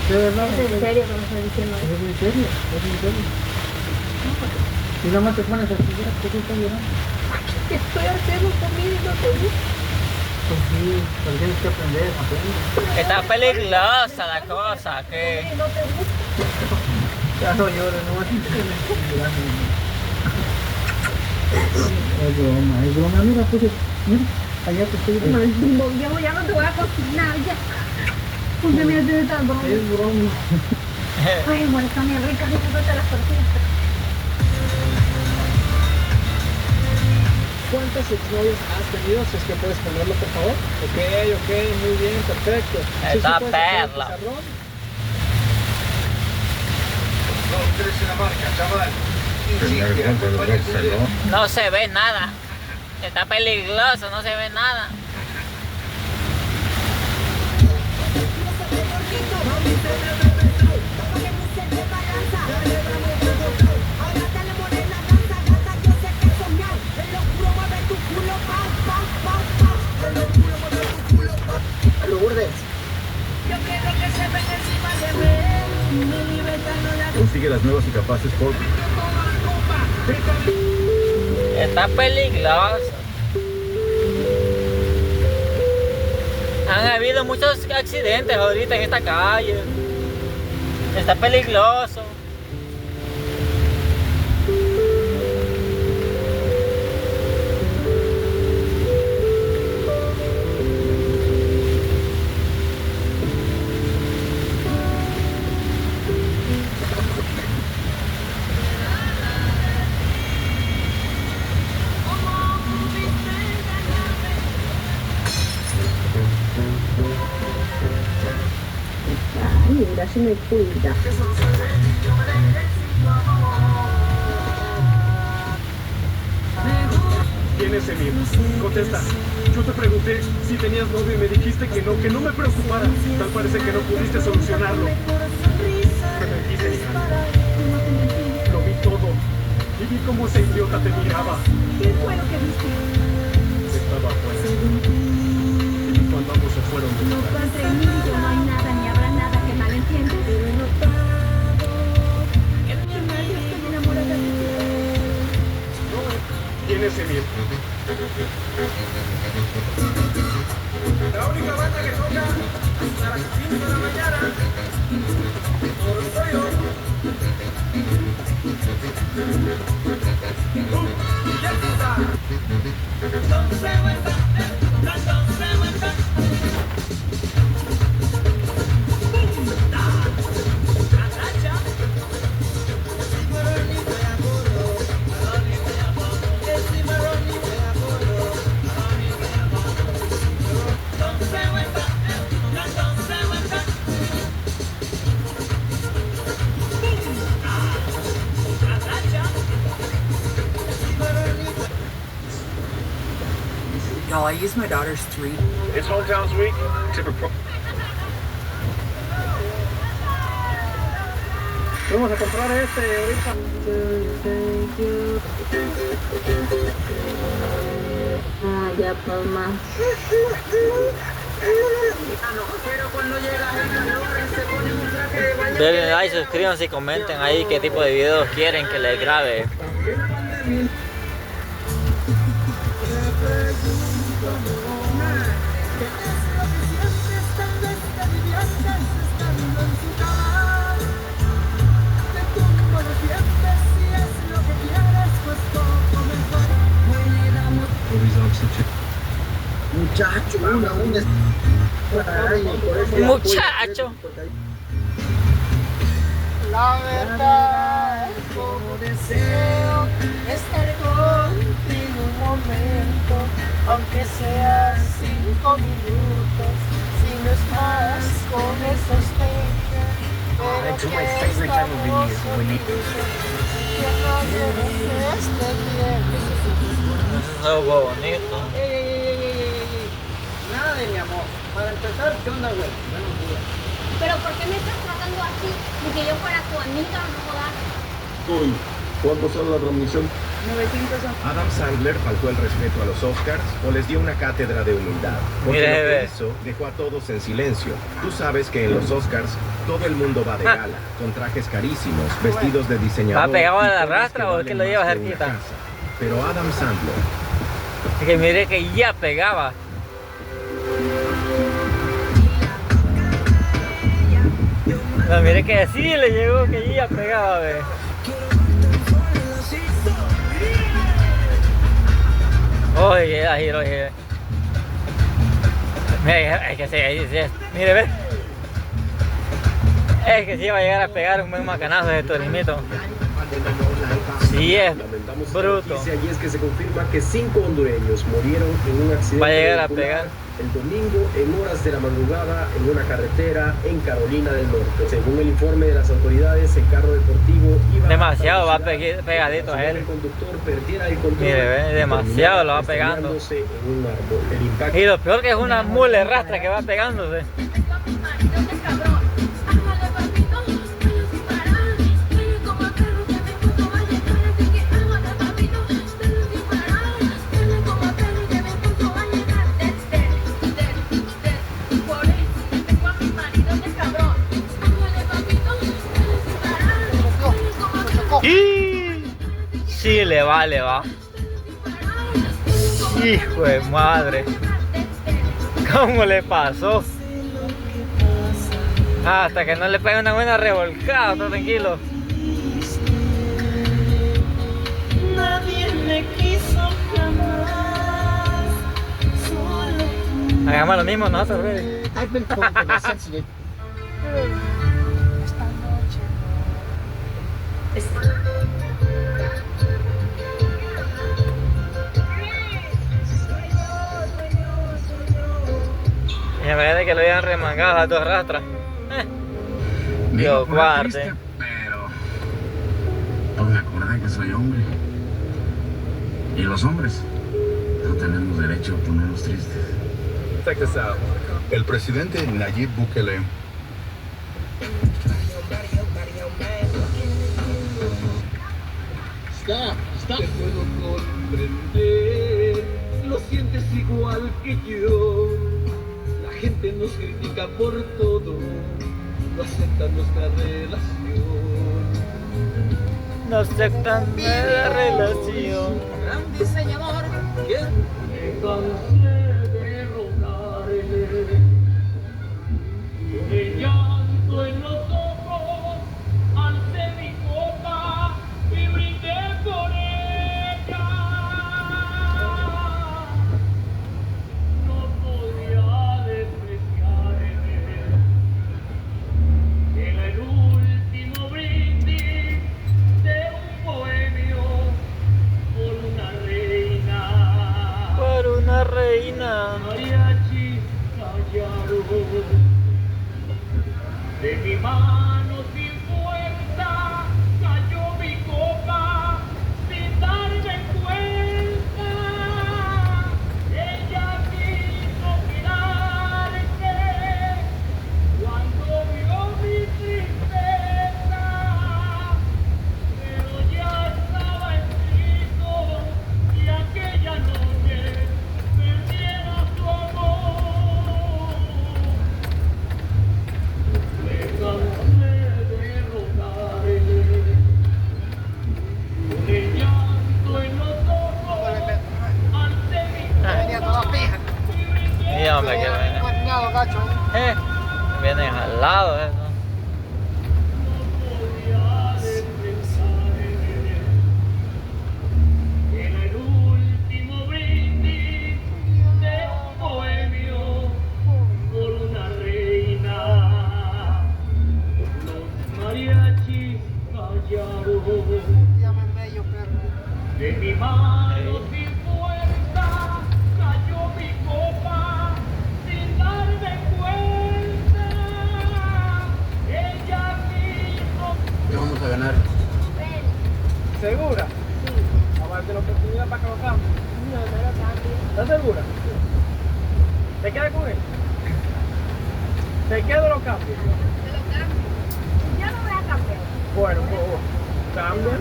¿De verdad? Es en serio que me estoy diciendo eso. ¿Es en serio? ¿Es en serio? Y nada más te pones así, ya, ¿por qué estás llorando? Te estoy haciendo comida y no te gusta. Pues sí, pero tienes que aprender, aprende. Está peligrosa la cosa, que... No te gusta. Ya no llores, no vas a llorando. Es broma, mira, pues, mira, allá te estoy viendo. No, yo ya no te voy a cocinar, ya. ¿Por qué me haces esta broma? Es broma. Ay, amor, están bien ricas, disfrútate las tortillas. ¿Cuántos exnovios has tenido? Si es que puedes ponerlo, por favor. Ok, muy bien, perfecto. Esta puedes hacer el perla. pizarrón. No, tres en la marca, chaval. No se ve nada. Está peligroso, no se ve nada. Lourdes. Consigue las nuevas y capaces por... Está peligroso. Han habido muchos accidentes ahorita en esta calle. Está peligroso. Mira, si me cuida. ¿Quién es Emir? Contesta. Yo te pregunté si tenías novio y me dijiste que no me preocupara. Tal parece que no pudiste solucionarlo. ¿Qué me dijiste, hija? Lo vi todo. Y vi cómo ese idiota te miraba. ¿Qué fue lo que viste? Estaba afuera. Y cuando ambos se fueron de No, lugar. entre mí y yo no hay nada ni habrá nada que malentiendas. Qué mal, yo estoy enamorada de ti. ¿Quién es Emir? La única banda que toca hasta las 5 de la mañana. Por yo. Y ya está. Y'all, I used my daughter's 3. It's Hometowns Week. Vamos a comprar ahorita. Ah, ya, palma. Denle like, suscríbanse y comenten ahí qué tipo de videos quieren que les grabe. Muchacho, una. Ay, por eso la Muchacho. La verdad, como deseo estar contigo un momento, aunque sea 5 minutos, si no estás con esos temas. That's my favorite time of the year, when you... Que no tienes este tiempo. Eso es bonito. Ey. Nada de mi amor. Para empezar, ¿qué onda, güey? Buenos días. Pero ¿por qué me estás tratando así? Ni que yo fuera tu amiga, no jodas. Uy, ¿Cuánto sale la transmisión? 900 son. Adam Sandler faltó el respeto a los Oscars o les dio una cátedra de humildad. Porque Mire, lo que ve. hizo dejó a todos en silencio. Tú sabes que en los Oscars todo el mundo va de gala, con trajes carísimos, vestidos de diseñador. ¿Va pegado a y la cosas rastra o es que valen lo lleva más que una cerquita? casa. Pero Adam Sandler Es que mire que ya pegaba. No, mire que sí le llegó, que ya pegaba, ve. Oye, ahí lo dije. Mira, es que sí, mire, ve. Es que sí va a llegar a pegar un buen macanazo de Torimito. Sí, es Lamentamos bruto. esta noticia y es que se confirma que 5 hondureños murieron en un accidente Va a llegar a vehicular pegar. el domingo en horas de la madrugada en una carretera en Carolina del Norte. Según el informe de las autoridades, el carro deportivo iba Demasiado, a va pegadito a él. El conductor perdiera el control. Mire, ve, y demasiado terminara lo va pegando. estrellándose en un árbol. El impacto Y lo peor que es una mule rastra que va pegándose. Sí, le va, le va. Hijo de madre. ¿Cómo le pasó? Hasta que no le pegue una buena revolcada, está tranquilo. Nadie me quiso jamás, solo tú. Hagamos lo mismo nosotros, ve. I've been told that I'm sensitive. Y en vez de que lo hayan remangado a dos rastras. Dios guarde. Pero no me acordé que soy hombre. Y los hombres no tenemos derecho a ponernos tristes. Check this out. El presidente Nayib Bukele Stop. Te puedo comprender, lo sientes igual que yo. La gente nos critica por todo, no acepta nuestra relación. No aceptan la relación. Gran diseñador, ¿quién? Me cansé de rogarle, con el llanto en los ojos, alcé mi copa y brindé por ella. No podía despreciarme. Era el último brindis de un bohemio por una reina. Por una reina. Mariachi callaron de mi mano sin fuerza, cayó mi copa sin darme cuenta. Ella quiso mirarse cuando vio mi tristeza, pero ya estaba escrito que aquella noche perdiera su amor. Me cansé de rogarle, con el llanto en los ojos, ante mi copa y brindé Y hombre, que viene. Vienen jalados eso. Era el último brindis de un bohemio por una reina. Los mariachis callaron de mi mano sin fuerza, cayó mi copa sin darme cuenta. Ella quiso. ¿Qué vamos a ganar? ¿Segura? Sí. Vamos a darte la oportunidad para que lo cambie. No, no lo cambio. ¿Estás segura? ¿Te quedas con él? ¿Te quedas o lo cambio? Te lo cambio. Yo no voy a cambiar. Bueno, cambia.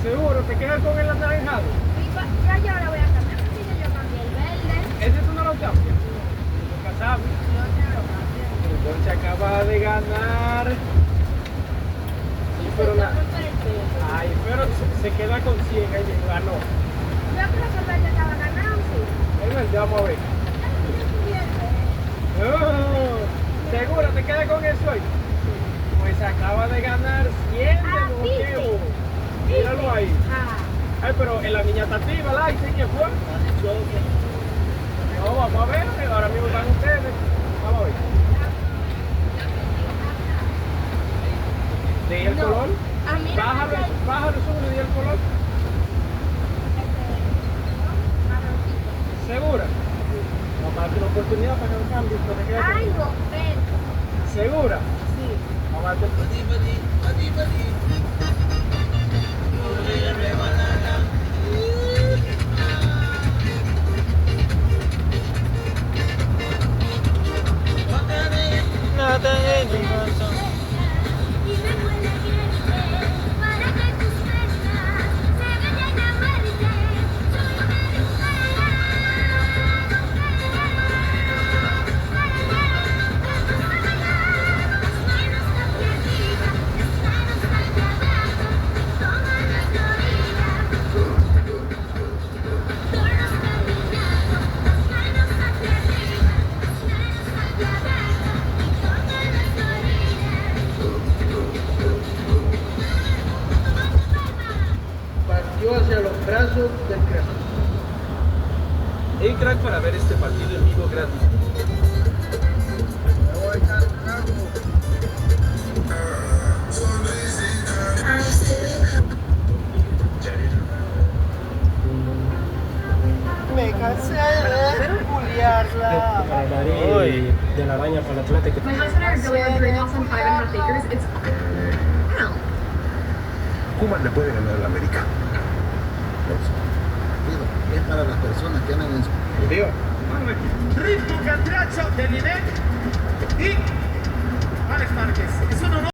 Seguro, te quedas con el anaranjado. Ya yo ahora voy a cambiar, porque yo cambié el verde. Ese tú no lo cambias. Nunca sabes. Yo te lo cambio. Entonces acaba de ganar. Sí, pero la... Ay, pero se queda con 100, ahí ganó. Yo creo que el verde estaba ganado, sí. Es verdad, vamos a ver. Oh, ¿segura te queda con eso hoy? Pues acaba de ganar 100 de nuevo. Míralo ahí. Ay, pero en la miniatura, ¿la? ¿Y quién fue? No, vamos a ver, ahora mismo están ustedes. Vamos a ver. ¿De el color? A mí no Bájalo, bájalo, sube y di el color. ¿Segura? Vamos a darte una oportunidad para que lo cambies. Pero te queda con... Ay, no, verde. ¿Segura? Sí. Vamos a darte Nada en mi corazón. partió hacia los brazos del crack. Hey crack, para ver este partido en vivo gratis. Me cansé de juliarla. Uy, de la araña para el Atlético. My husband and I are going on green house on 5.5 acres. It's... Ow. Cuba le puede ganar a la América. Es para las personas que andan en su... Tío. Rito Catracho de Linet y Alex Márquez. Es un honor.